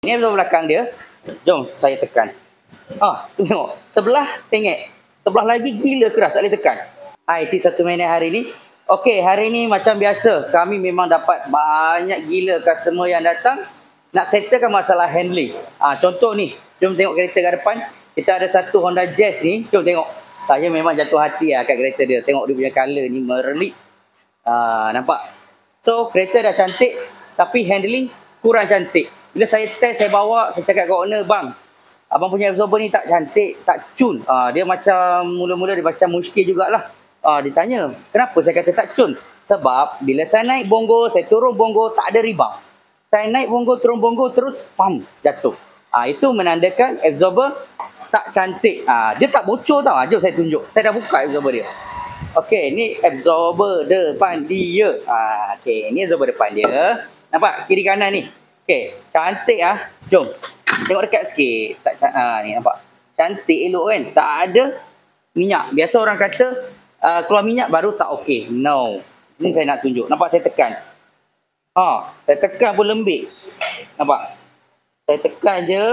Ni absorber belakang dia. Jom saya tekan. Tengok. Sebelah sengit. Sebelah lagi gila keras, tak boleh tekan. IT 1 minit hari ni. Okey, hari ni macam biasa. Kami memang dapat banyak gila customer yang datang. Nak settlekan masalah handling. Contoh ni. Jom tengok kereta kat depan. Kita ada satu Honda Jazz ni. Jom tengok. Saya memang jatuh hati kat kereta dia. Tengok dia punya colour ni merlip. Nampak? So, kereta dah cantik. Tapi handling kurang cantik. Bila saya test, saya bawa, saya cakap kat owner, bang, abang punya absorber ni tak cantik, tak cun. Dia macam, mula-mula dia macam muskil jugalah. Dia tanya, kenapa saya kata tak cun? Sebab, bila saya naik bongo, saya turun bongo, tak ada rebound. Saya naik bongo, turun bongo, terus pam, jatuh. Itu menandakan absorber tak cantik. Dia tak bocor tau. Jom saya tunjuk. Saya dah buka absorber dia. Okey, ni absorber depan dia. Okey, ni absorber depan dia. Nampak kiri kanan ni. Okey, cantik Jom. Tengok dekat sikit. Ni nampak. Cantik elok kan? Tak ada minyak. Biasa orang kata keluar minyak baru tak okey. No. Ni saya nak tunjuk. Nampak saya tekan. Saya tekan pun lembik. Nampak? Saya tekan je.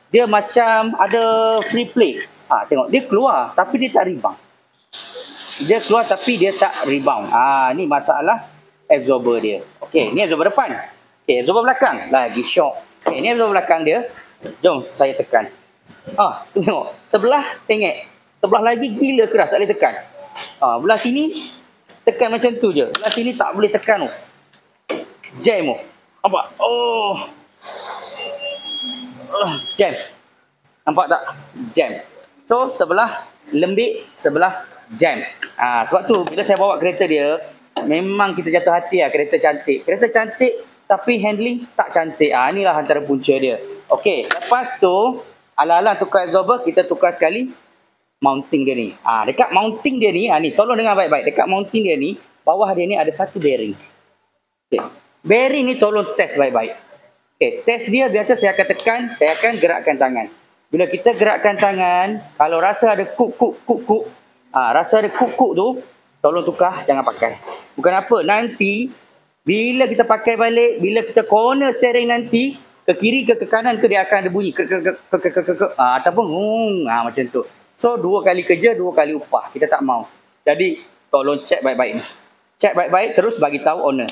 Dia macam ada free play. Tengok. Dia keluar tapi dia tak rebound. Dia keluar tapi dia tak rebound. Ni masalah absorber dia. Okey, ni absorber depan. Okey, absorber belakang. Lagi shock. Okey, ni absorber belakang dia. Jom saya tekan. Tengok. Sebelah sengit. Sebelah lagi gila keras, tak boleh tekan. Belah sini tekan macam tu je. Belah sini tak boleh tekan tu. Jam tu. Nampak? Jam. Nampak tak? Jam. So, sebelah lembik, sebelah jam. Sebab tu, bila saya bawa kereta dia, memang kita jatuh hati kereta cantik. Kereta cantik, tapi handling tak cantik. Inilah antara punca dia. Okey, lepas tu, ala-ala tukar absorber, kita tukar sekali mounting dia ni. Dekat mounting dia ni, ni tolong dengar baik-baik. Dekat mounting dia ni, bawah dia ni ada satu bearing. Okay. Bearing ni tolong test baik-baik. Okay, test dia biasa saya akan tekan, saya akan gerakkan tangan. Bila kita gerakkan tangan, kalau rasa ada kuk-kuk, rasa ada kuk-kuk tu, tolong tukar, jangan pakai. Bukan apa, nanti bila kita pakai balik, bila kita corner steering nanti, ke kiri ke kanan ke dia akan ada bunyi ataupun macam tu. So 2 kali kerja, 2 kali upah. Kita tak mau. Jadi tolong check baik-baik ni. Check baik-baik terus bagi tahu owner.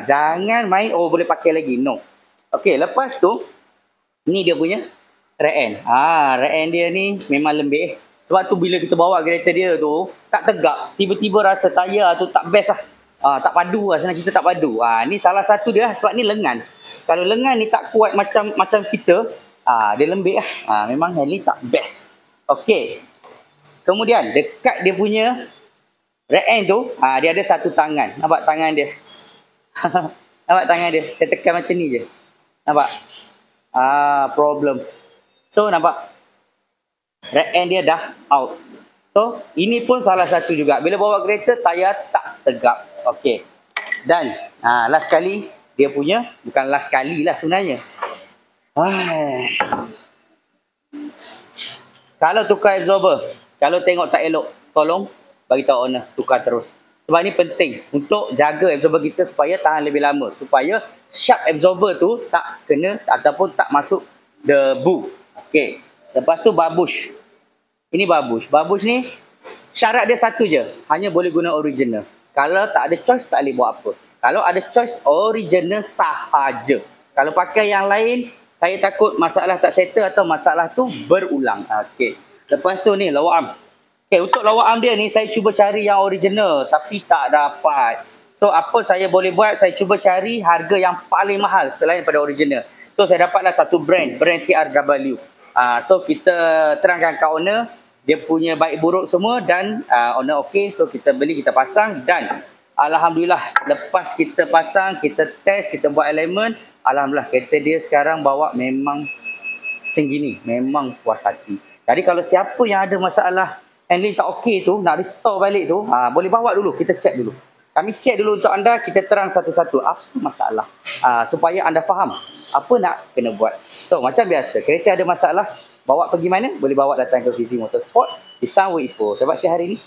Jangan main boleh pakai lagi. No. Okey, lepas tu ni dia punya rear end. Rear end dia ni memang lembik. Sebab tu bila kita bawa kereta dia tu tak tegak, tiba-tiba rasa tayar tu tak best lah. Tak padu lah, senang cerita tak padu. Ni salah satu dia sebab ni lengan. Kalau lengan ni tak kuat macam kita, dia lembik lah. Memang handling tak best. Okey. Kemudian dekat dia punya rear end tu, dia ada satu tangan. Nampak tangan dia? Nampak tangan dia? Saya tekan macam ni je. Nampak? Problem. So, nampak? Rear end dia dah out. So, ini pun salah satu juga. Bila bawa kereta, tayar tak tegak. Okey. Dan, last kali, dia punya, bukan last kali lah sebenarnya. Kalau tukar absorber, kalau tengok tak elok, tolong bagi tahu owner, tukar terus. Sebab ni penting untuk jaga absorber kita supaya tahan lebih lama. Supaya sharp absorber tu tak kena ataupun tak masuk debu. Okey. Lepas tu babush. Ini babush. Babush ni syarat dia satu je. Hanya boleh guna original. Kalau tak ada choice, tak boleh buat apa. Kalau ada choice, original sahaja. Kalau pakai yang lain, saya takut masalah tak settle atau masalah tu berulang. Okey. Lepas tu ni, lower arm. Okey, untuk lower arm dia ni, saya cuba cari yang original. Tapi tak dapat. So, apa saya boleh buat? Saya cuba cari harga yang paling mahal selain daripada original. So, saya dapatlah satu brand TRW. So, kita terangkan ke owner. Dia punya baik buruk semua dan owner okey. So, kita beli, kita pasang dan alhamdulillah, lepas kita pasang, kita test, kita buat elemen, alhamdulillah, kereta dia sekarang bawa memang macam gini. Memang puas hati. Jadi, kalau siapa yang ada masalah handling tak okey tu, nak restore balik tu, boleh bawa dulu, kita check dulu. Kami check dulu untuk anda, kita terang satu-satu apa masalah. Supaya anda faham apa nak kena buat. So, macam biasa, kereta ada masalah, bawa pergi mana? Boleh bawa datang ke Fizi Motorsport di Sunway Ipoh. Sebab hari ni